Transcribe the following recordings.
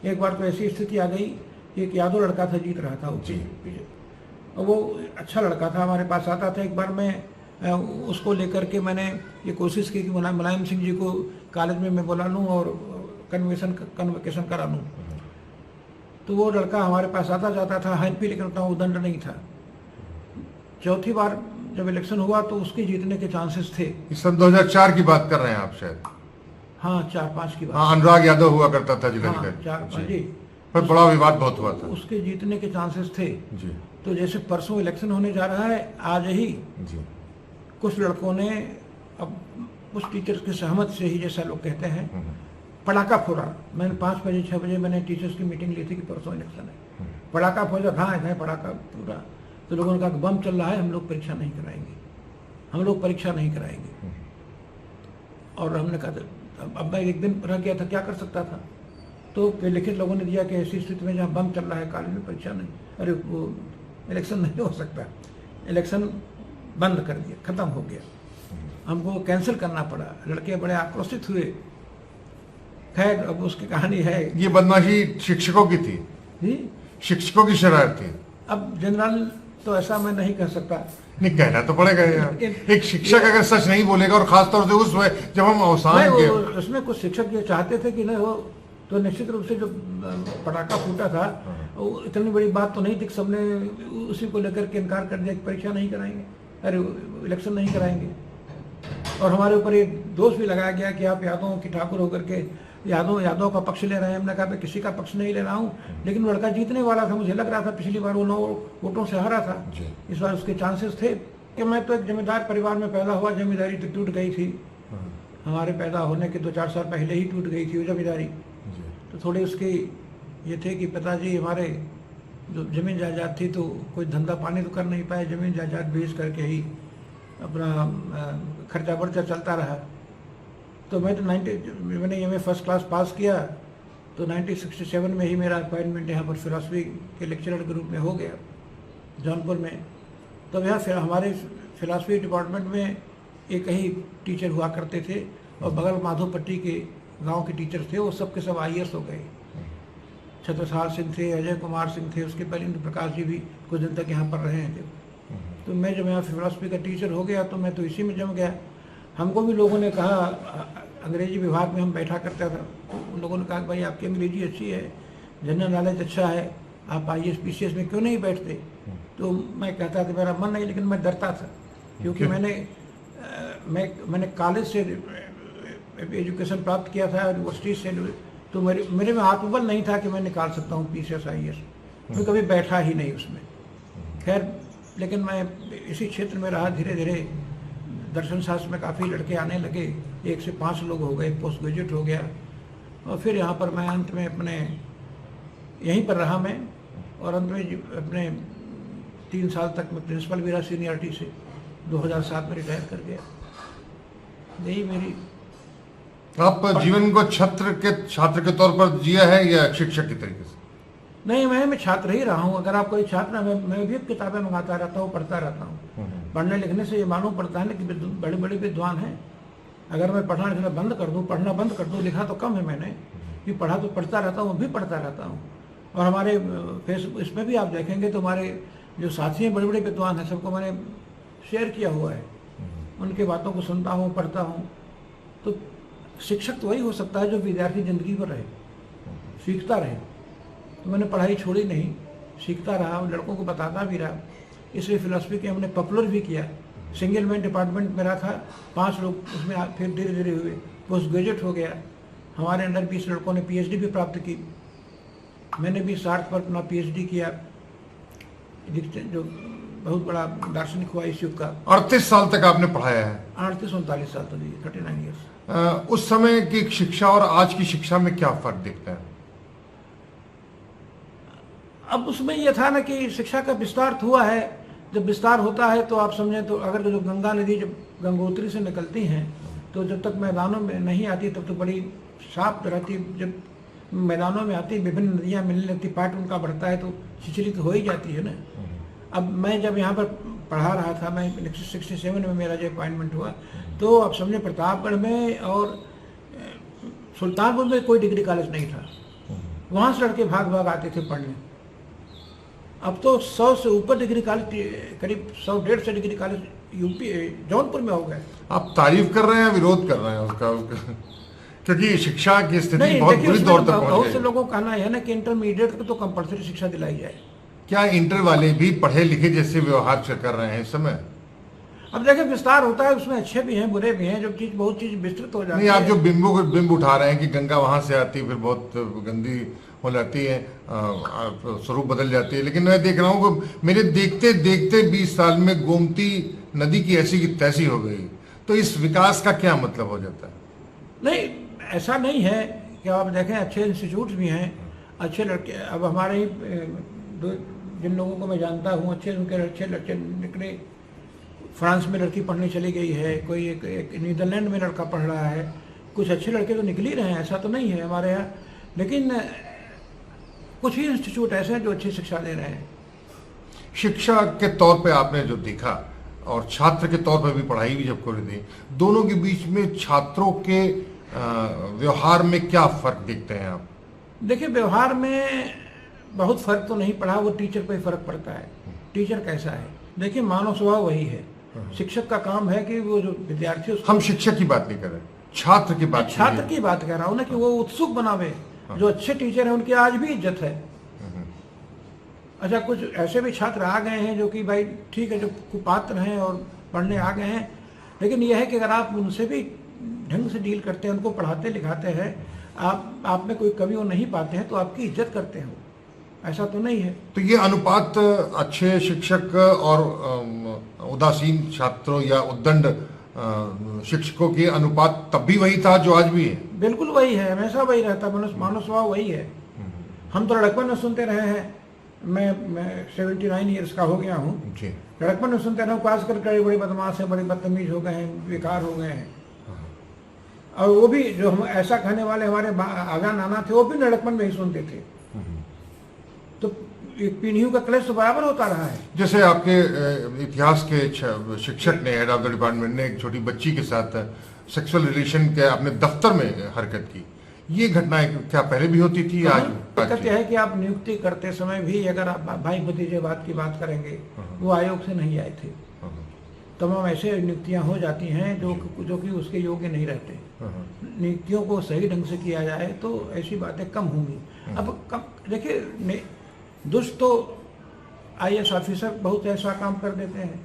एक बार तो ऐसी स्थिति आ गई, एक यादव लड़का था, जीत रहा था वो और वो अच्छा लड़का था, हमारे पास आता था। एक बार मैं उसको लेकर के मैंने ये कोशिश की कि मुलायम सिंह जी को कॉलेज में मैं बुला लूँ और कन्वोकेशन करा लूँ। तो वो लड़का हमारे पास आता जाता था, हेल्पी, लेकिन उतना उदंड नहीं था। चौथी बार जब इलेक्शन हुआ तो उसके जीतने के चांसेस थे। इस सन 2004 की बात कर रहे हैं आप शायद? हाँ, 4-5 की बात। हाँ, अनुराग यादव हुआ करता था जिलाधिकारी। हाँ, 4-5 जी। पर बड़ा विवाद बहुत हुआ था। उसके जीतने के चांसेस थे जी। तो जैसे परसों इलेक्शन होने जा रहा है, आज ही जी। कुछ लड़कों ने, अब कुछ टीचर्स की सहमत से ही, जैसा लोग कहते हैं, पटाखा फोड़ा। मैंने 5 बजे 6 बजे मैंने टीचर्स की मीटिंग ली थी कि परसों इलेक्शन है। पटाखा फोड़ा, हाँ है पटाखा पूरा। तो लोगों ने कहा कि बम चल रहा है, हम लोग परीक्षा नहीं कराएंगे, हम लोग परीक्षा नहीं कराएंगे। और हमने कहा, अब मैं एक दिन रह गया था, क्या कर सकता था। तो फिर लिखित लोगों ने दिया कि ऐसी स्थिति में जहाँ बम चल रहा है कॉलेज में, परीक्षा नहीं, अरे वो इलेक्शन नहीं हो सकता। इलेक्शन बंद कर दिया, खत्म हो गया, हमको कैंसिल करना पड़ा। लड़के बड़े आक्रोशित हुए। खैर, अब उसकी कहानी है। ये बदमाशी शिक्षकों की थी जी, शिक्षकों की शरारत थी। अब जनरल तो ऐसा मैं नहीं कह सकता। नहीं, कहना तो पड़ेगा यार। एक शिक्षक अगर सच नहीं बोलेगा, और खासतौर से उस जब हम अवसान के, उसमें कुछ शिक्षक ये चाहते थे कि नहीं हो, तो निश्चित रूप से जो पटाखा फूटा था वो इतनी बड़ी बात तो नहीं थी कि सबने उसी को लेकर के इनकार कर दिया कि परीक्षा नहीं कराएंगे, अरे इलेक्शन नहीं कराएंगे। और हमारे ऊपर एक दोष भी लगाया गया कि आप यादवों की ठाकुर होकर के यादव का पक्ष ले रहे हैं। हमने कहा मैं किसी का पक्ष नहीं ले रहा हूँ, लेकिन वो लड़का जीतने वाला था। मुझे लग रहा था पिछली बार वो 9 वोटों से हारा था, इस बार उसके चांसेस थे। कि मैं तो एक जमींदार परिवार में पैदा हुआ, जमींदारी तो टूट गई थी, हमारे पैदा होने के 2-4 साल पहले ही टूट गई थी वो जमींदारी। तो थोड़े उसके ये थे कि पिताजी हमारे जो जमीन जायदाद थी तो कोई धंधा पानी तो कर नहीं पाए, जमीन जायदाद बेच करके ही अपना खर्चा बर्चा चलता रहा। तो मैं तो मैंने ये फर्स्ट क्लास पास किया, तो 1967 में ही मेरा अपॉइंटमेंट यहाँ पर फिलॉसफी के लेक्चरर के रूप में हो गया जौनपुर में। तब यहाँ फिर हमारे फिलॉसफी डिपार्टमेंट में एक ही टीचर हुआ करते थे, और बगल माधोपट्टी के गांव के टीचर थे, वो सब के सब IAS हो गए। छत्रसाल सिंह थे, अजय कुमार सिंह थे, उसके पहले इंद्र प्रकाश जी भी कुछ दिन तक यहाँ पर रहे थे। तो मैं जब यहाँ फिलॉसफी का टीचर हो गया तो मैं तो इसी में जम गया। हमको भी लोगों ने कहा, अंग्रेजी विभाग में हम बैठा करता था, तो उन लोगों ने कहा कि भाई आपकी अंग्रेजी अच्छी है, जनरल नॉलेज अच्छा है, आप IAS PCS में क्यों नहीं बैठते। तो मैं कहता था मेरा मन नहीं, लेकिन मैं डरता था, क्योंकि मैंने कॉलेज से एजुकेशन प्राप्त किया था, यूनिवर्सिटी से, तो मेरे में आत्मबल नहीं था कि मैं निकाल सकता हूँ PCS IAS। मैं कभी बैठा ही नहीं उसमें। खैर, लेकिन मैं इसी क्षेत्र में रहा। धीरे धीरे दर्शन शास्त्र में काफ़ी लड़के आने लगे, 1 से 5 लोग हो गए, पोस्ट ग्रेजुएट हो गया। और फिर यहाँ पर मैं अंत में अपने यहीं पर रहा मैं, और अंत में अपने 3 साल तक मैं प्रिंसिपल भी रहा सीनियरिटी से। 2007 में रिटायर कर गया। यही मेरी। आप जीवन को छात्र के तौर पर जिया है या शिक्षक के तरीके से? नहीं, मैं छात्र ही रहा हूँ। अगर आप कोई छात्र, मैं भी किताबें मंगाता रहता हूँ, पढ़ता रहता हूँ। पढ़ने लिखने से ये मालूम पड़ता है ना कि बड़े बड़े विद्वान हैं। अगर मैं पढ़ना लिखना बंद कर दूँ, पढ़ना बंद कर दूँ, लिखा तो कम है मैंने, कि पढ़ा तो पढ़ता रहता हूँ, भी पढ़ता रहता हूँ। और हमारे फेसबुक इसमें भी आप देखेंगे तो हमारे जो साथी हैं, बड़े बड़े विद्वान हैं, सबको मैंने शेयर किया हुआ है। उनके बातों को सुनता हूँ, पढ़ता हूँ। तो शिक्षक तो वही हो सकता है जो विद्यार्थी जिंदगी भर रहे, सीखता रहे। तो मैंने पढ़ाई छोड़ी नहीं, सीखता रहा, लड़कों को बताता भी रहा। इसलिए फिलॉसफी के हमने पॉपुलर भी किया। सिंगल मैन डिपार्टमेंट मेरा था, 5 लोग उसमें फिर धीरे धीरे हुए, पोस्ट ग्रेजुएट हो गया। हमारे अंदर 20 लड़कों ने PhD भी प्राप्त की। मैंने भी सार्थ पर अपना PhD किया, जो बहुत बड़ा दार्शनिक हुआ इस युग का। 38 साल तक आपने पढ़ाया है? 38-39 साल तो, 39 ईयर्स। उस समय की शिक्षा और आज की शिक्षा में क्या फर्क दिखता है? अब उसमें यह था ना कि शिक्षा का विस्तार हुआ है। जब विस्तार होता है तो आप समझें तो, अगर जो गंगा नदी जब गंगोत्री से निकलती हैं तो जब तक मैदानों में नहीं आती तब तो बड़ी साफ रहती। जब मैदानों में आती, विभिन्न नदियाँ मिलने लगती, पाट उनका बढ़ता है तो छिछली तो हो ही जाती है ना। अब मैं जब यहाँ पर पढ़ा रहा था, मैं 1967 में मेरा जो अपॉइंटमेंट हुआ, तो आप समझे प्रतापगढ़ में और सुल्तानपुर में कोई डिग्री कॉलेज नहीं था। वहां से लड़के भाग भाग आते थे पढ़ने। अब तो 100 से ऊपर डिग्री कॉलेज, करीब 100-150 डिग्री कॉलेज यूपी जौनपुर में हो गए। आप तारीफ कर रहे हैं, विरोध कर रहे हैं उसका? क्योंकि शिक्षा की स्थिति नहीं, बहुत देखिए, बुरी उसमें दौर तक बहुत पहुंच से गई। लोगों का कहना है ना कि इंटरमीडिएट तक तो कंपलसरी शिक्षा दिलाई जाए। क्या इंटर वाले भी पढ़े लिखे जैसे व्यवहार से कर रहे हैं इस समय? अब देखिए, विस्तार होता है, उसमें अच्छे भी हैं बुरे भी हैं। जब चीज बहुत चीज विस्तृत हो जाती नहीं, है। आप जो बिंब उठा रहे हैं कि गंगा वहां से आती है फिर बहुत गंदी हो जाती है, स्वरूप बदल जाती है, लेकिन मैं देख रहा हूँ कि मेरे देखते देखते 20 साल में गोमती नदी की ऐसी की तैसी हो गई। तो इस विकास का क्या मतलब हो जाता है? नहीं, ऐसा नहीं है कि आप देखें, अच्छे इंस्टीट्यूट्स भी हैं, अच्छे लड़के। अब हमारे ही जिन लोगों को मैं जानता हूँ, उनके अच्छे लड़के निकले। फ्रांस में लड़की पढ़ने चली गई है, कोई एक नीदरलैंड में लड़का पढ़ रहा है। कुछ अच्छे लड़के तो निकल ही रहे हैं, ऐसा तो नहीं है हमारे यहाँ, लेकिन कुछ ही इंस्टीट्यूट ऐसे हैं जो अच्छी शिक्षा दे रहे हैं। शिक्षा के तौर पे आपने जो देखा और छात्र के तौर पे भी पढ़ाई भी जब कर दी, दोनों के बीच में छात्रों के व्यवहार में क्या फर्क देखते हैं आप? देखिए, व्यवहार में बहुत फर्क तो नहीं पड़ा, वो टीचर पे फर्क पड़ता है। टीचर कैसा है, देखिए, मानव स्वभाव वही है। शिक्षक का काम है कि वो जो विद्यार्थी, हम शिक्षक की बात नहीं कर रहे, छात्र की बात छात्र की बात कर रहा हूँ ना, कि वो उत्सुक बनावे। जो अच्छे टीचर हैं उनकी आज भी इज्जत है। अच्छा, कुछ ऐसे भी छात्र आ गए हैं जो कि भाई ठीक है, जो कुपात्र हैं और पढ़ने आ गए हैं, लेकिन यह है कि अगर आप उनसे भी ढंग से डील करते हैं, उनको पढ़ाते लिखाते हैं, आप में कोई कमी वो नहीं पाते हैं, तो आपकी इज्जत करते हैं। ऐसा तो नहीं है। तो ये अनुपात अच्छे शिक्षक और उदासीन छात्रों या उद्दंड शिक्षकों के अनुपात तब भी वही था जो आज भी है? बिल्कुल वही है, हमेशा वही रहता है। मानव स्वभाव वही है। हम तो लड़कपन में सुनते रहे हैं। मैं 79 ईयर्स का हो गया हूँ। लड़कपन में सुनते रहे, पास कर बड़े बदमाश हैं, बड़े बदतमीज हो गए हैं, बेकार हो गए हैं। और वो भी जो हम ऐसा कहने वाले हमारे आगा नाना थे, वो भी लड़कपन में ही सुनते थे। तो पीढ़ियों का क्लेश तो बराबर होता रहा है। जैसे आपके इतिहास के शिक्षक ने, हेड ऑफ द डिपार्टमेंट ने एक छोटी बच्ची के साथ सेक्सुअल रिलेशन के अपने दफ्तर में हरकत की, ये घटनाएं क्या पहले भी होती थी? आज दिक्कत यह है कि आप नियुक्ति करते समय भी अगर आप भाई भतीजेवाद की बात करेंगे, वो आयोग से नहीं आए थे। तमाम ऐसे नियुक्तियां हो जाती हैं जो कि उसके योग्य नहीं रहते। नियुक्तियों को सही ढंग से किया जाए तो ऐसी बातें कम होंगी। अब कम देखिए, दुष्ट तो IAS ऑफिसर बहुत ऐसा काम कर देते हैं,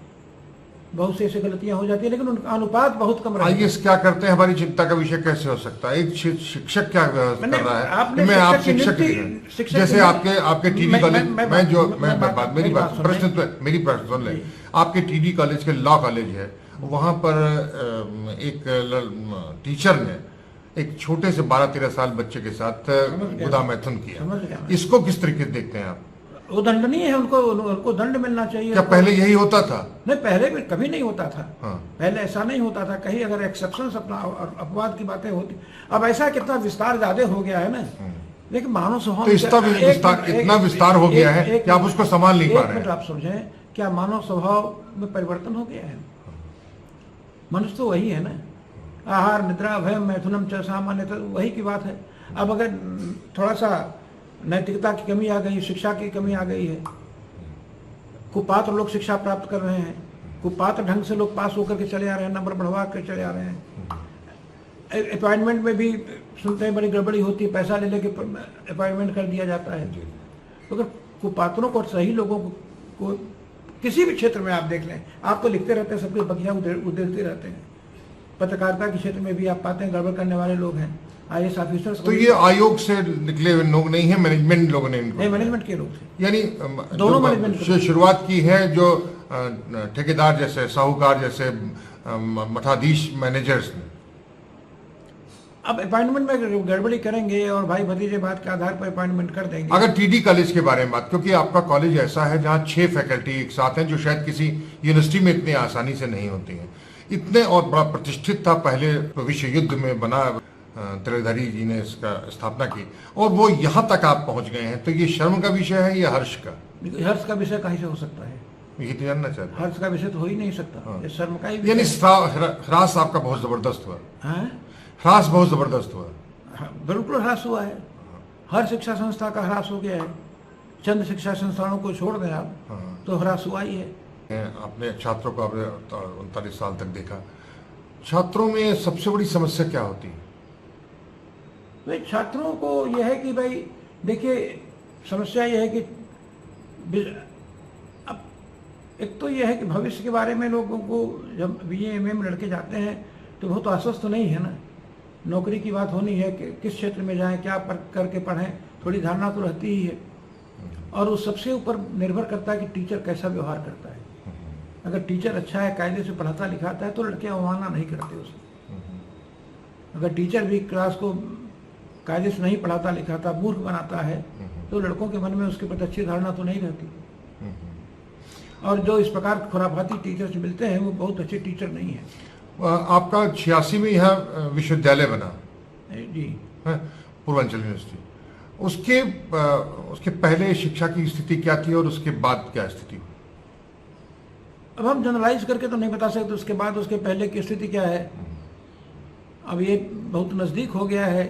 बहुत से ऐसी गलतियां हो जाती है, लेकिन उनका अनुपात बहुत कम रहता है। IAS क्या करते हैं, हमारी चिंता का विषय कैसे हो सकता है? एक शिक्षक क्या कर रहा है? मैं आप शिक्षक जैसे आपके TD कॉलेज, मेरी प्रश्न सुन ले। आपके TD कॉलेज के लॉ कॉलेज है, वहां पर एक टीचर ने एक छोटे से 12-13 साल बच्चे के साथ गुदा मैथुन किया। इसको किस तरीके से देखते हैं आप? वो दंडनीय है, उनको दंड मिलना चाहिए। क्या पहले यही होता था? नहीं, पहले भी कभी नहीं होता था। हाँ। पहले ऐसा नहीं होता था, कहीं अगर एक्सेप्शंस अपना अपवाद की बातें होती। अब ऐसा कितना विस्तार ज्यादा हो गया है ना, लेकिन मानव स्वभाव तो इतना विस्तार हो गया है कि आप उसको संभाल नहीं पा रहे हैं। आप समझें, क्या मानव स्वभाव में परिवर्तन हो गया है? मनुष्य तो वही है ना। आहार निद्रा भय मैथुनम च सामान्य, तो वही की बात है। अब अगर थोड़ा सा नैतिकता की कमी आ गई, शिक्षा की कमी आ गई है, कुपात्र लोग शिक्षा प्राप्त कर रहे हैं, कुपात्र ढंग से लोग पास होकर के चले आ रहे हैं, नंबर बढ़वा कर चले आ रहे हैं। अपॉइंटमेंट में भी सुनते हैं बड़ी गड़बड़ी होती है, पैसा ले लेके अपॉइंटमेंट कर दिया जाता है। तो अगर कुपात्रों को, सही लोगों को किसी भी क्षेत्र में आप देख लें, आप तो लिखते रहते हैं, सबके बगिया उधेड़ते रहते हैं। पत्रकारिता के क्षेत्र में भी आप पाते हैं गड़बड़ करने वाले लोग हैं, IAS ऑफिसर्स। तो ये आयोग से निकले हुए लोग नहीं है, मैनेजमेंट लोगों ने इनको, मैनेजमेंट के लोग थे, यानी दोनों मैनेजमेंट से शुरुआत की है, जो ठेकेदार जैसे, साहूकार जैसे, मठाधीश मैनेजर्स ने। अब अपॉइंटमेंट में गड़बड़ी करेंगे और भाई भतीजे बात के आधार पर अपॉइंटमेंट कर देंगे। अगर TD कॉलेज के बारे में बात, क्योंकि आपका कॉलेज ऐसा है जहाँ 6 फैकल्टी एक साथ हैं, जो शायद किसी यूनिवर्सिटी में इतनी आसानी से नहीं होती हैं। इतने और बड़ा प्रतिष्ठित था, पहले विश्व युद्ध में बना, त्रिधारी जी ने इसका स्थापना की, और वो यहाँ तक आप पहुँच गए हैं। तो ये शर्म का विषय है या हर्ष का? हर्ष का विषय कहीं से हो सकता है? ये तो जानना चाहते हैं। हर्ष का विषय तो हो ही नहीं सकता। ये शर्म का ही, यानी ह्रास आपका बहुत जबरदस्त हुआ। हाँ, ह्रास बहुत जबरदस्त हुआ। बिल्कुल ह्रास हुआ है। हर शिक्षा संस्था का ह्रास हो गया है। चंद शिक्षा संस्थानों को छोड़ दें आप, हाँ। तो ह्रास हुआ ही है। आपने छात्रों को आपने 39 साल तक देखा, छात्रों में सबसे बड़ी समस्या क्या होती है? भाई छात्रों को यह है कि भाई देखिए, समस्या यह है कि अब एक तो यह है कि भविष्य के बारे में लोगों को, जब BA MA में लड़के जाते हैं तो बहुत आश्वस्त नहीं है ना। नौकरी की बात होनी है कि किस क्षेत्र में जाएं, क्या करके पढ़ें, थोड़ी धारणा तो रहती ही है। और उस सबसे ऊपर निर्भर करता है कि टीचर कैसा व्यवहार करता है। अगर टीचर अच्छा है, कायदे से पढ़ाता लिखाता है, तो लड़के अवमानना नहीं करते उसे। अगर टीचर भी क्लास को कायदे से नहीं पढ़ाता लिखाता, मूर्ख बनाता है, तो लड़कों के मन में उसके प्रति अच्छी धारणा तो नहीं रहती। और जो इस प्रकार खुराफाती टीचर्स मिलते हैं वो बहुत अच्छे टीचर नहीं है। आपका 86 में यहाँ विश्वविद्यालय बना जी, पूर्वांचल यूनिवर्सिटी, उसके पहले शिक्षा की स्थिति क्या थी और उसके बाद क्या स्थिति हुई? अब हम जनरलाइज करके तो नहीं बता सकते उसके बाद उसके पहले की स्थिति क्या है। अब ये बहुत नज़दीक हो गया है,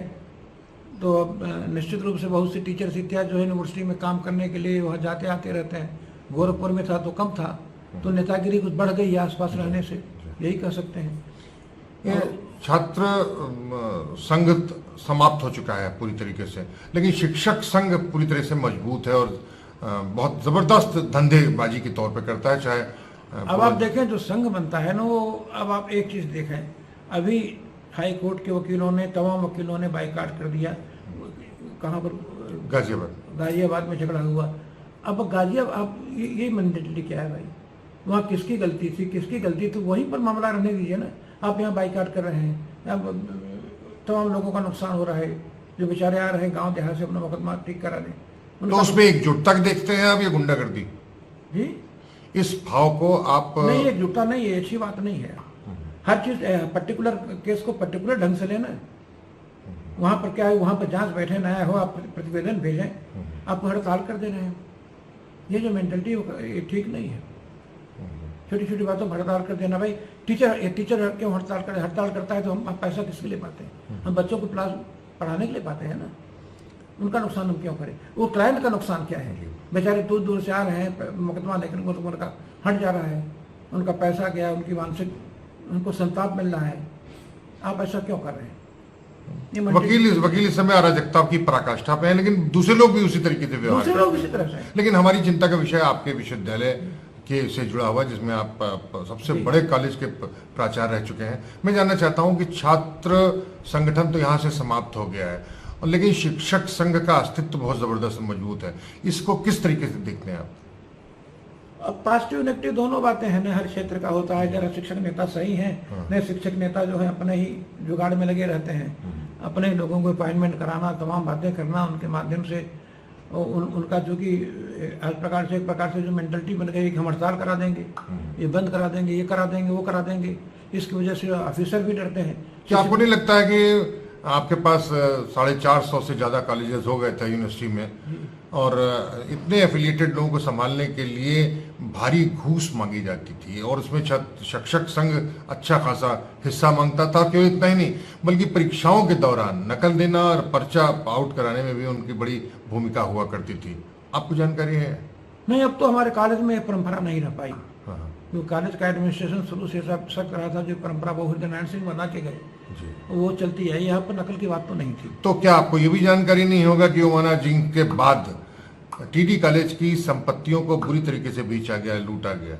तो अब निश्चित रूप से बहुत से टीचर्स इत्यादि जो है यूनिवर्सिटी में काम करने के लिए वहाँ जाते आते रहते हैं। गोरखपुर में था तो कम था, तो नेतागिरी कुछ बढ़ गई है आसपास रहने से, यही कह सकते हैं। छात्र संघ समाप्त हो चुका है पूरी तरीके से, लेकिन शिक्षक संघ पूरी तरह से मजबूत है और बहुत जबरदस्त धंधेबाजी के तौर पे करता है। चाहे अब आप देखें जो संघ बनता है ना, वो अब आप एक चीज देखें, अभी हाई कोर्ट के वकीलों ने, तमाम वकीलों ने बाइकाट कर दिया। कहाँ पर? गाजियाबाद में झगड़ा हुआ। अब गाजियाबाद ये मेंटेलिटी क्या है भाई? वहाँ किसकी गलती थी, किसकी गलती थी, वहीं पर मामला रहने दीजिए ना। आप यहाँ बाइकाट कर रहे हैं, अब तमाम लोगों का नुकसान हो रहा है, जो बेचारे आ रहे हैं गांव देहात से अपना मुकदमा ठीक करा दें। तो उसमें एकजुटता देखते हैं आप, ये गुंडागर्दी? जी, इस भाव को आप नहीं, एकजुटता नहीं है, अच्छी बात नहीं है। हर चीज पर्टिकुलर केस को पर्टिकुलर ढंग से लेना। वहां पर क्या है, वहां पर जांच बैठे नया हो, आप प्रतिवेदन भेजें, आप हड़ताल कर दे रहे हैं। ये जो मेंटलिटी ये ठीक नहीं है। छोटी छोटी बातों पर हड़ताल कर देना। भाई टीचर क्यों हड़ताल करता है, तो हम पैसा किसके लिए पाते हैं? हम बच्चों को क्लास पढ़ाने के लिए पाते हैं ना। उनका नुकसान हम क्यों करें? वो क्लाइंट का नुकसान क्या है? बेचारे दूर दूर से आ रहे हैं मुकदमा देखने को, तो उनका हट जा रहा है, उनका पैसा गया, उनकी मानसिक, उनको संताप मिल रहा है। आप ऐसा क्यों कर रहे हैं? वकील इस समय अराजकता की पराकाष्ठा पे है, लेकिन दूसरे लोग भी उसी तरीके से व्यवहार दूसरे लोग इसी तरह से। लेकिन हमारी चिंता का विषय आपके विश्वविद्यालय के से जुड़ा हुआ, जिसमें आप सबसे बड़े कॉलेज के प्राचार्य रह चुके हैं। मैं जानना चाहता हूं कि छात्र संगठन तो यहाँ से समाप्त हो गया है, और लेकिन शिक्षक संघ का अस्तित्व बहुत जबरदस्त मजबूत है। इसको किस तरीके से देखते हैं आप? अब पॉजिटिव नेगेटिव दोनों बातें हैं ना, हर क्षेत्र का होता है। अगर शिक्षक नेता सही हैं, नए शिक्षक नेता जो है अपने ही जुगाड़ में लगे रहते हैं, अपने लोगों को अपॉइंटमेंट कराना, तमाम बातें करना, उनके माध्यम से उनका जो कि एक प्रकार से जो मेंटलिटी बन गई, हम हड़ताल करा देंगे, ये बंद करा देंगे, ये करा देंगे, वो करा देंगे। इसकी वजह से ऑफिसर भी डरते हैं। क्या आपको नहीं लगता है कि आपके पास 450 से ज्यादा कॉलेजेस हो गए थे यूनिवर्सिटी में, और इतने एफिलिएटेड लोगों को संभालने के लिए भारी घूस मांगी जाती थी, और उसमें शिक्षक संघ अच्छा खासा हिस्सा मांगता था? क्यों इतना ही नहीं, बल्कि परीक्षाओं के दौरान नकल देना और पर्चा आउट कराने में भी उनकी बड़ी भूमिका हुआ करती थी। आपको जानकारी है? नहीं, अब तो हमारे कॉलेज में परंपरा नहीं रह पाई। जो कॉलेज का एडमिनिस्ट्रेशन शुरू से सब कर रहा था, जो परंपरा वो हृदय सिंह बना के गए, वो चलती है। यहाँ पर नकल की बात तो नहीं थी। तो क्या आपको ये भी जानकारी नहीं होगा कि ओमाना जिंग के बाद TD कॉलेज की संपत्तियों को बुरी तरीके से बेचा गया, लूटा गया,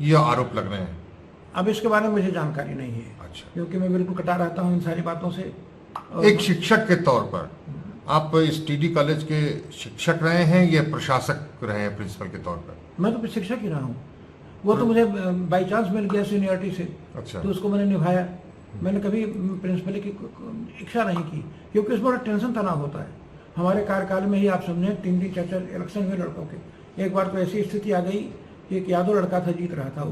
ये आरोप लग रहे हैं? अब इसके बारे में मुझे जानकारी नहीं है। अच्छा। क्योंकि मैं बिल्कुल कटा रहता हूँ इन सारी बातों से। एक शिक्षक के तौर पर आप इस TD कॉलेज के शिक्षक रहे हैं या प्रशासक रहे हैं, प्रिंसिपल के तौर पर? मैं तो शिक्षक ही रहा हूँ। वो तो मुझे बाई चांस मिल गया सीनियरिटी से। अच्छा। तो उसको मैंने निभाया। मैंने कभी प्रिंसिपल की इच्छा नहीं की, क्योंकि उसमें बड़ा टेंशन तनाव होता है। हमारे कार्यकाल में ही आप समझें 3 चार इलेक्शन हुए लड़कों के। एक बार तो ऐसी स्थिति आ गई कि एक यादव लड़का था, जीत रहा था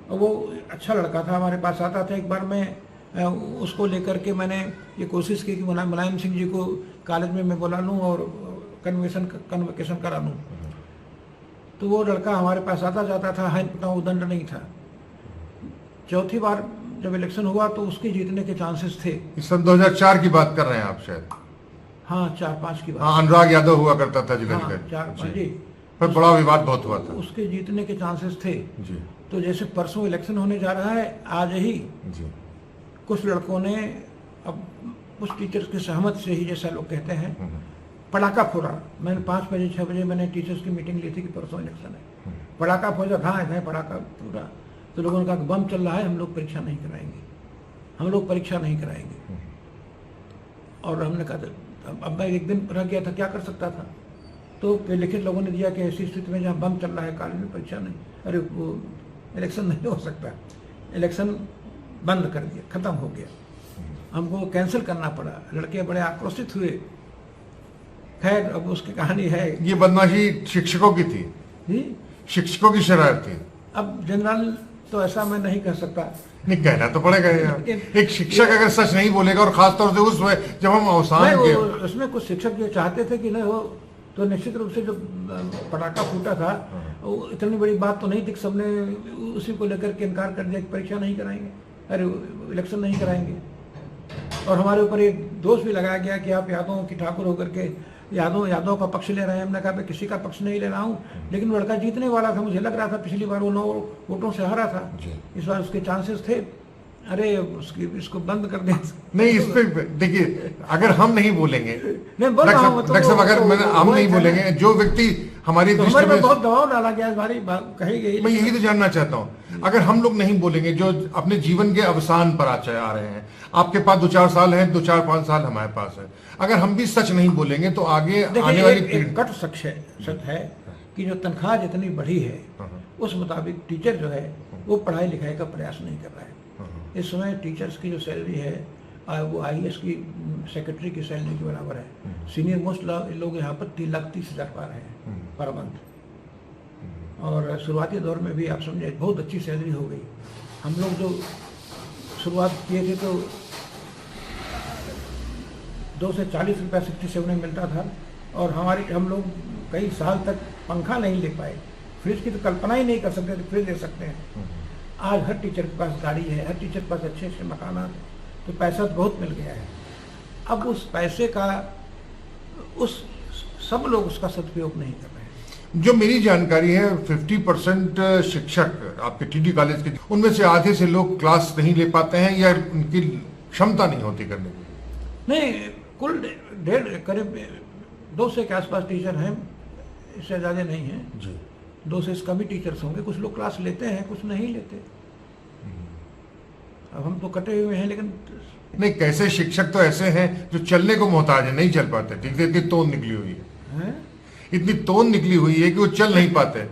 और वो अच्छा लड़का था, हमारे पास आता था। एक बार मैं उसको लेकर के मैंने ये कोशिश की कि मुलायम सिंह जी को कॉलेज में मैं बुला लूँ और कन्वोकेशन करा लूँ। तो वो लड़का हमारे पास आता जाता था, हाई उदंड नहीं था। चौथी बार जब इलेक्शन हुआ तो उसके जीतने के चांसेस थे। सन 2004 की बात कर रहे हैं आप शायद? हाँ 4-5 की बात। हाँ, अनुराग यादव हुआ करता था हाँ जिलाधिकारी। 4-5 जी। पर बड़ा विवाद बहुत हुआ था। उसके जीतने के चांसेस थे। जी तो जैसे परसों इलेक्शन होने जा रहा है, आज ही जी कुछ लड़कों ने अब उस टीचर्स की सहमत से ही, जैसा लोग कहते हैं, हम्म, पटाखा फोड़ा। मैंने 5 बजे 6 बजे मैंने टीचर्स की मीटिंग ली थी कि परसों इलेक्शन है, पटाखा फोड़ा, कहाँ है पटाखा फोड़ा। तो लोगों ने कहा कि बम चल रहा है, हम लोग परीक्षा नहीं कराएंगे, हम लोग परीक्षा नहीं कराएंगे। और हमने कहा अब मैं एक दिन रह गया था, क्या कर सकता था। तो लिखित लोगों ने दिया कि ऐसी स्थिति में जहाँ बम चल रहा है कॉलेज में, परीक्षा नहीं, अरे वो इलेक्शन नहीं हो सकता, इलेक्शन बंद कर दिया, खत्म हो गया, हमको कैंसिल करना पड़ा। लड़के बड़े आक्रोशित हुए। खैर अब उसकी कहानी है। ये बदमाशी शिक्षकों की थी, जी शिक्षकों की शरारत थी। अब जनरल तो ऐसा मैं नहीं कह सकता। नहीं, कहना तो पड़ेगा यार। एक शिक्षक अगर सच नहीं बोलेगा, और खासतौर से उस जब हम अवसान के, उसमें कुछ शिक्षक जो चाहते थे कि नहीं हो, तो निश्चित रूप से जो पटाखा फूटा था वो इतनी बड़ी बात तो नहीं थी कि सबने उसी को लेकर के इनकार कर दिया कि परीक्षा नहीं कराएंगे, अरे इलेक्शन नहीं कराएंगे। और हमारे ऊपर एक दोष भी लगाया गया कि आप यादवों की ठाकुर होकर के यादव का पक्ष ले रहे हैं। हमने कहा मैं किसी का पक्ष नहीं ले रहा हूँ, लेकिन लड़का जीतने वाला था, मुझे लग रहा था पिछली बार वो 9 वोटों से हारा था, इस बार उसके चांसेस थे। अरे इसको बंद कर दें। नहीं, इस पे देखिए, अगर हम नहीं बोलेंगे, नहीं बोल रहा हूं, डॉक्टर साहब, अगर हम नहीं बोलेंगे, जो व्यक्ति हमारी तो दृष्टि में, बहुत दबाव डाला गया, हमारी कही गई। मैं यही तो जानना चाहता हूँ, अगर हम लोग नहीं बोलेंगे, जो अपने जीवन के अवसान पर आ रहे हैं, आपके पास 2-4 साल है, 2-4-5 साल हमारे पास है, अगर हम भी सच नहीं बोलेंगे तो आगे आने वाली एक कट सच है कि जो तनख्वाह जितनी बढ़ी है उस मुताबिक टीचर जो है वो पढ़ाई लिखाई का प्रयास नहीं कर रहा है। इस समय टीचर्स की जो सैलरी है वो IAS की सेक्रेटरी की सैलरी के बराबर है। सीनियर मोस्ट लोग यहाँ पर 3,30,000 पा रहे हैं पर मंथ। और शुरुआती दौर में भी आप समझे बहुत अच्छी सैलरी हो गई। हम लोग जो शुरुआत किए थे तो 2 से 40 रुपया 67 में मिलता था, और हम लोग कई साल तक पंखा नहीं ले पाए, फ्रिज की तो कल्पना ही नहीं कर सकते थे, फ्रिज ले सकते हैं। आज हर टीचर के पास गाड़ी है, हर टीचर के पास अच्छे अच्छे मकानात, तो पैसा तो बहुत मिल गया है। अब उस पैसे का सब लोग उसका सदुपयोग नहीं कर रहे हैं। जो मेरी जानकारी है 50% शिक्षक आपके TD कॉलेज के, उनमें से आधे से लोग क्लास नहीं ले पाते हैं या उनकी क्षमता नहीं होती करने की। नहीं, कुल करीब 200 के आसपास टीचर हैं, इससे ज़्यादा नहीं है जी। 200 से कम ही टीचर्स होंगे। कुछ लोग क्लास लेते हैं, कुछ नहीं लेते। अब हम तो कटे हुए हैं, लेकिन नहीं, कैसे शिक्षक तो ऐसे हैं जो चलने को मोहताज है, नहीं चल पाते, ठीक है, इतनी तोन निकली हुई है, इतनी तोन निकली हुई है कि वो चल नहीं पाते।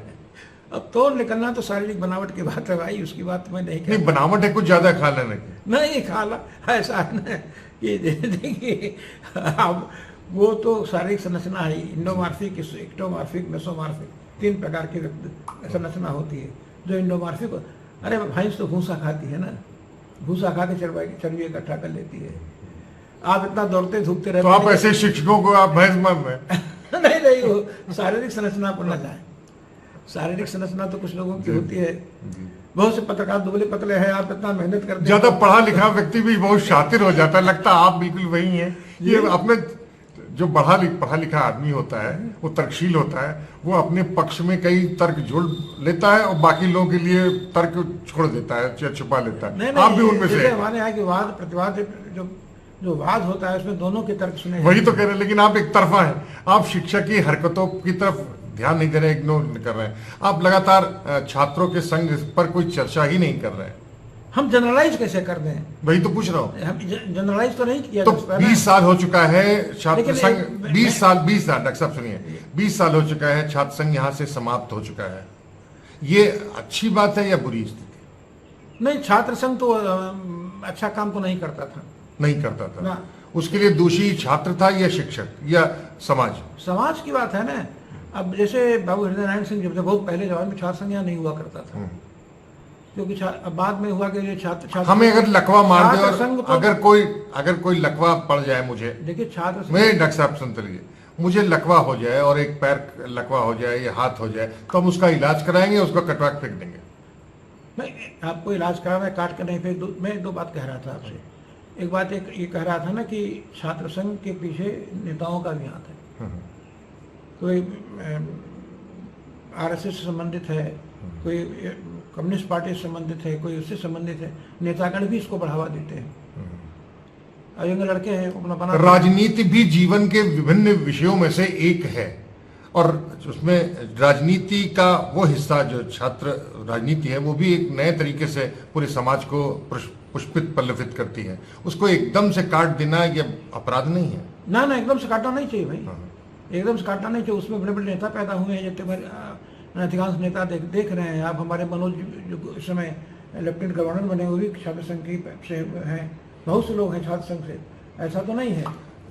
अब तो निकलना तो शारीरिक बनावट की बात है भाई, उसकी बात मैं नहीं नहीं, बनावट है कुछ ज्यादा खा लेने की। नहीं, खाला ऐसा है कि देखिए, अब वो तो शारीरिक संरचना है, इंडोमार्फिक, एक्टोमार्फिक, मेसोमार्फिक, 3 प्रकार की संरचना होती है। जो इंडोमार्फिक, अरे भैंस तो भूसा खाती है ना, भूसा खा के चर्बी इकट्ठा कर लेती है। आप इतना दौड़ते धूपते रहते, तो आप ऐसे शिक्षकों को आप भैंस मान रहे हैं? नहीं, वो शारीरिक संरचना पर न जाए। शारीरिक संरचना तो कुछ लोगों की होती है, बहुत से पत्रकार दुबले पतले हैं, आप इतना मेहनत करते हैं, ज्यादा पढ़ा लिखा व्यक्ति भी बहुत शातिर हो जाता है, लगता है आप बिल्कुल वही हैं। ये अपने जो पढ़ा लिखा आदमी होता है, वो तर्कशील होता है, वो अपने पक्ष में कई तर्क जोड़ लेता है और बाकी लोगों के लिए तर्क छोड़ देता है, छुपा लेता है। आप भी उनमें से हमारे यहाँ की वाद प्रतिवाद जो वाद होता है उसमें दोनों के तर्क सुने, वही तो कह रहे हैं। लेकिन आप एक तरफा हैं, आप शिक्षा की हरकतों की तरफ ध्यान नहीं दे रहे, इग्नोर कर रहे हैं। आप लगातार छात्रों के संघ पर कोई चर्चा ही नहीं कर रहे हैं। हम जनरलाइज कैसे कर दें? वही तो पूछ रहा हूँ। हम जनरलाइज तो नहीं किया। तो 20 साल हो चुका है छात्र संघ, 20 साल डॉक्टर साहब सुनिए, 20 साल हो चुका है छात्र संघ यहाँ से समाप्त हो चुका है। ये अच्छी बात है या बुरी स्थिति? नहीं, छात्र संघ तो अच्छा काम तो नहीं करता था, नहीं करता था। उसके लिए दोषी छात्र था या शिक्षक या समाज? समाज की बात है ना। अब जैसे बाबू हृदय नारायण सिंह जब बहुत पहले जवान में छात्र संघ यहाँ नहीं हुआ करता था, क्योंकि बाद में हुआ कि छात्र हमें अगर लकवा मार दे और अगर कोई लकवा पड़ जाए मुझे, देखिए छात्र मैं डॉक्टर साहब सुनते रहिए, मुझे लकवा हो जाए और एक पैर लकवा हो जाए या हाथ हो जाए, तो हम उसका इलाज कराएंगे, उसका कटवा के फेंक देंगे? मैं आपको इलाज करा, मैं काट कर नहीं फेंक दूं। मैं 2 बात कह रहा था आपसे एक बात ये कह रहा था ना कि छात्र संघ के पीछे नेताओं का भी हाथ है। कोई आरएसएस से संबंधित है, कोई कम्युनिस्ट पार्टी से संबंधित है, कोई उससे संबंधित है, नेतागण भी इसको बढ़ावा देते हैं। यंग लड़के हैं अपना बना। राजनीति भी जीवन के विभिन्न विषयों में से एक है, और उसमें राजनीति का वो हिस्सा जो छात्र राजनीति है वो भी एक नए तरीके से पूरे समाज को पुष्पित पल्लवित करती है। उसको एकदम से काट देना ये अपराध नहीं है। ना ना, एकदम से काटना नहीं चाहिए भाई, एकदम से काटना नहीं चाहिए। उसमें बड़े बड़े नेता पैदा हुए हैं, जितने अधिकांश नेता देख रहे हैं आप। हमारे मनोज जो इस समय लेफ्टिनेंट गवर्नर बने वो भी छात्र संघ की से हैं, बहुत से लोग हैं छात्र संघ से, ऐसा तो नहीं है।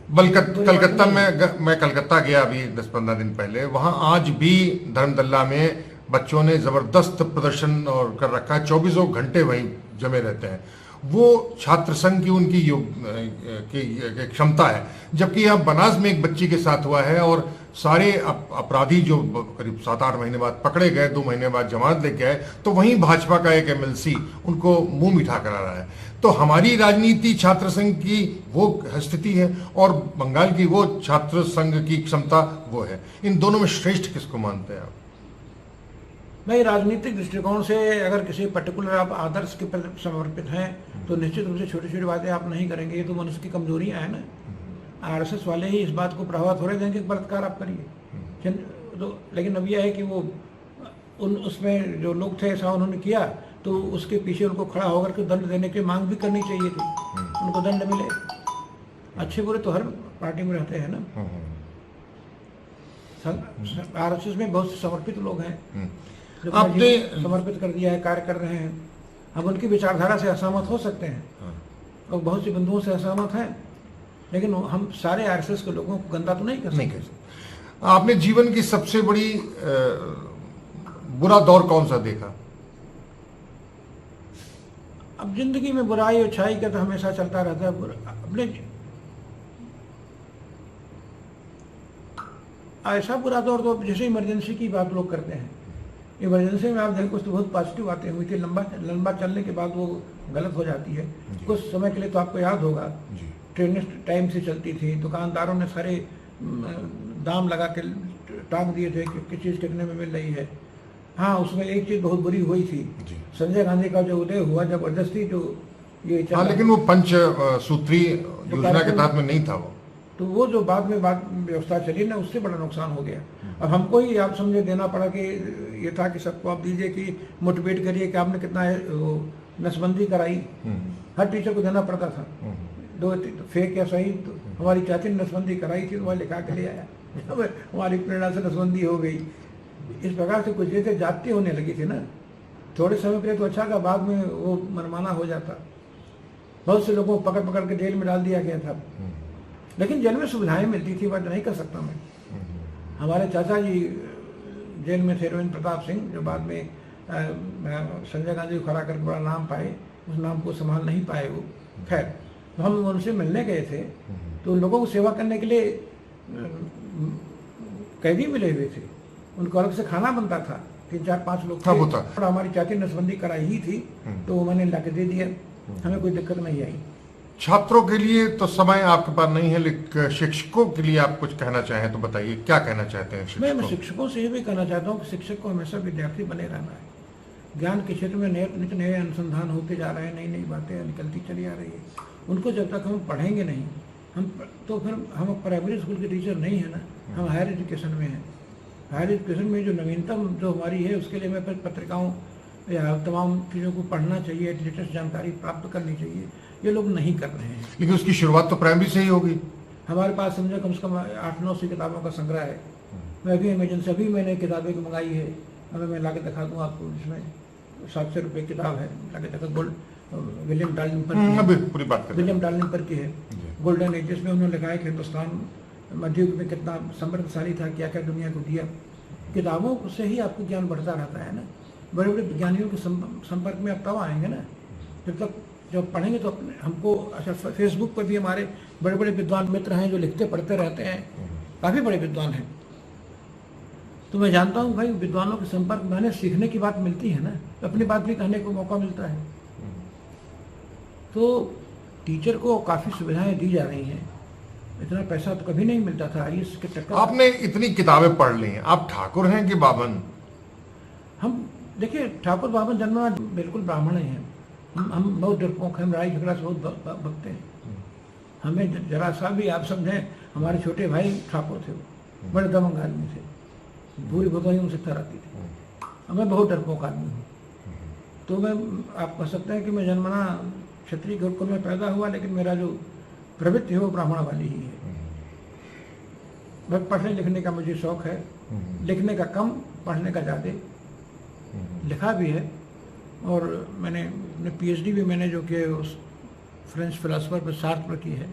कलकत्ता में मैं कलकत्ता गया अभी 10-15 दिन पहले, वहां आज भी धर्मदल्ला में बच्चों ने जबरदस्त प्रदर्शन और कर रखा है, 24 घंटे वहीं जमे रहते हैं। वो छात्र संघ की उनकी क्षमता है। जबकि यहाँ बनास में एक बच्ची के साथ हुआ है और सारे अपराधी जो करीब 7-8 महीने बाद पकड़े गए, 2 महीने बाद जमानत लेके आए, तो वहीं भाजपा का एक एमएलसी उनको मुंह मीठा करा रहा है। तो हमारी राजनीति छात्र संघ की वो स्थिति है और बंगाल की वो छात्र संघ की क्षमता वो है। इन दोनों में श्रेष्ठ किसको मानते हैं आप? नहीं, राजनीतिक दृष्टिकोण से अगर किसी पर्टिकुलर आप आदर्श के प्रति समर्पित हैं तो निश्चित रूप से छोटी छोटी बातें आप नहीं करेंगे। ये तो मनुष्य की कमजोरियां हैं ना। आरएसएस वाले ही इस बात को प्रभाव थोड़े देंगे कि बलात्कार आप करिए। तो लेकिन अब यह है कि वो उसमें जो लोग थे ऐसा उन्होंने किया, तो उसके पीछे उनको खड़ा होकर के दंड देने की मांग भी करनी चाहिए थी, उनको दंड मिले। अच्छे बुरे तो हर पार्टी में रहते हैं ना। आरएसएस में बहुत से समर्पित लोग हैं, आपने समर्पित कर दिया है, कार्य कर रहे हैं। हम उनकी विचारधारा से असहमत हो सकते हैं और बहुत सी बिंदुओं से असहमत हैं, लेकिन हम सारे आरएसएस के लोगों को गंदा तो नहीं कर सकते। आपने जीवन की सबसे बड़ी बुरा दौर कौन सा देखा? अब जिंदगी में बुराई और अच्छाई का तो हमेशा चलता रहता है। अपने ऐसा बुरा दौर तो जैसे इमरजेंसी की बात लोग करते हैं, इमरजेंसी में आप देखें कुछ तो बहुत पॉजिटिव बातें हुई थी, लंबा चलने के बाद वो गलत हो जाती है। कुछ समय के लिए तो आपको याद होगा ट्रेनें टाइम से चलती थी, दुकानदारों ने सारे दाम लगा के टांग दिए थे कि किस चीज़ कितने में मिल रही है। हाँ, उसमें एक चीज़ बहुत बुरी हुई थी, संजय गांधी का जो उदय हुआ जबरदस्ती जो ये हाँ, लेकिन वो पंच सूत्री योजना के तहत में नहीं था वो। तो वो जो बाद में व्यवस्था चली ना, उससे बड़ा नुकसान हो गया। अब हमको ही आप समझे देना पड़ा कि ये था कि सबको आप दीजिए कि मोटिवेट करिए कि आपने कितना नसबंदी कराई, हर टीचर को देना पड़ता था। दो फेक या सही, तो हमारी चाची ने नसबंदी कराई थी तो वह लिखा के ले आया, हमारी प्रेरणा से नसबंदी हो गई। इस प्रकार से कुछ जैसे जाति होने लगी थी ना, थोड़े समय के लिए तो अच्छा था, बाद में वो मनमाना हो जाता। बहुत से लोगों को पकड़ के जेल में डाल दिया गया था, लेकिन जेल में सुविधाएं मिलती थी, बात नहीं कर सकता मैं। हमारे चाचा जी जेल में थे, रविंद्र प्रताप सिंह, जो बाद में संजय गांधी को खड़ा करके बड़ा नाम पाए, उस नाम को संभाल नहीं पाए वो। खैर, तो हम उनसे मिलने गए थे, तो उन लोगों को सेवा करने के लिए कैदी मिले हुए थे, उनको अलग से खाना बनता था, 3-4-5 लोग थे। और हमारी चाची ने नसबंदी कराई ही थी, तो वो मैंने ला के दे दिया, हमें कोई दिक्कत नहीं आई। छात्रों के लिए तो समय आपके पास नहीं है, लेकिन शिक्षकों के लिए आप कुछ कहना चाहें तो बताइए, क्या कहना चाहते हैं? मैं शिक्षकों से ये भी कहना चाहता हूँ कि शिक्षक को हमेशा विद्यार्थी बने रहना है। ज्ञान के क्षेत्र में नए अनुसंधान होते जा रहे हैं, नई नई बातें निकलती चली आ रही है। उनको जब तक हम पढ़ेंगे नहीं, तो फिर हम प्राइमरी स्कूल के टीचर नहीं है ना, हम हायर एजुकेशन में हैं। हायर एजुकेशन में जो नवीनतम जो हमारी है, उसके लिए मैं पत्रिकाओं या तमाम चीज़ों को पढ़ना चाहिए, लेटेस्ट जानकारी प्राप्त करनी चाहिए। ये लोग नहीं कर रहे हैं। लेकिन उसकी शुरुआत तो प्राइमरी से ही होगी। हमारे पास समझो कम से कम 800-900 किताबों का संग्रह है। मैं भी अमेजन से अभी मैंने किताबें मंगाई है, हमें मैं ला के दिखा दूँ आपको। इसमें 700 रुपये किताब है, ला के दिखा। गोल्ड विलियम डार्लिंग पर पूरी बात विलियम डार्लिंग पर की है, गोल्डन एज, जिसमें उन्होंने लिखा है कि हिंदुस्तान मध्ययुग में कितना समृद्धशाली था, क्या क्या दुनिया को दिया। किताबों से ही आपको ज्ञान बढ़ता रहता है ना। बड़े बड़े विज्ञानियों के संपर्क में आप तब आएंगे ना, जब पढ़ेंगे तो हमको। अच्छा, फेसबुक पर भी हमारे बड़े बड़े विद्वान मित्र हैं जो लिखते पढ़ते रहते हैं, काफ़ी बड़े विद्वान हैं। तो मैं जानता हूँ भाई, विद्वानों के संपर्क में सीखने की बात मिलती है ना, अपनी बात भी कहने को मौका मिलता है। तो टीचर को काफ़ी सुविधाएं दी जा रही हैं, इतना पैसा तो कभी नहीं मिलता था IAS के चक्कर। आपने इतनी किताबें पढ़ ली हैं, आप ठाकुर हैं कि बामन? हम देखिए ठाकुर बामन जन्मना बिल्कुल ब्राह्मण ही हैं। हम बहुत डरपोक हैं, लड़ाई झगड़ा से बहुत भगते हैं। हमें जरा सा भी आप समझें, हमारे छोटे भाई ठाकुर थे, वो बड़े दबंग आदमी थे, पूरी भदोही उनसे तराती थी। मैं बहुत डरपोक आदमी हूँ, तो मैं आप कह सकते हैं कि मैं जन्मना क्षत्रिय गुरुकुल में पैदा हुआ, लेकिन मेरा जो प्रवृत्ति है वो ब्राह्मण वाली ही है। बस पढ़ने लिखने का मुझे शौक है, लिखने का कम, पढ़ने का ज़्यादा। लिखा भी है, और मैंने PhD भी मैंने जो कि उस फ्रेंच फिलोसफर पर सार्त्र पर की है।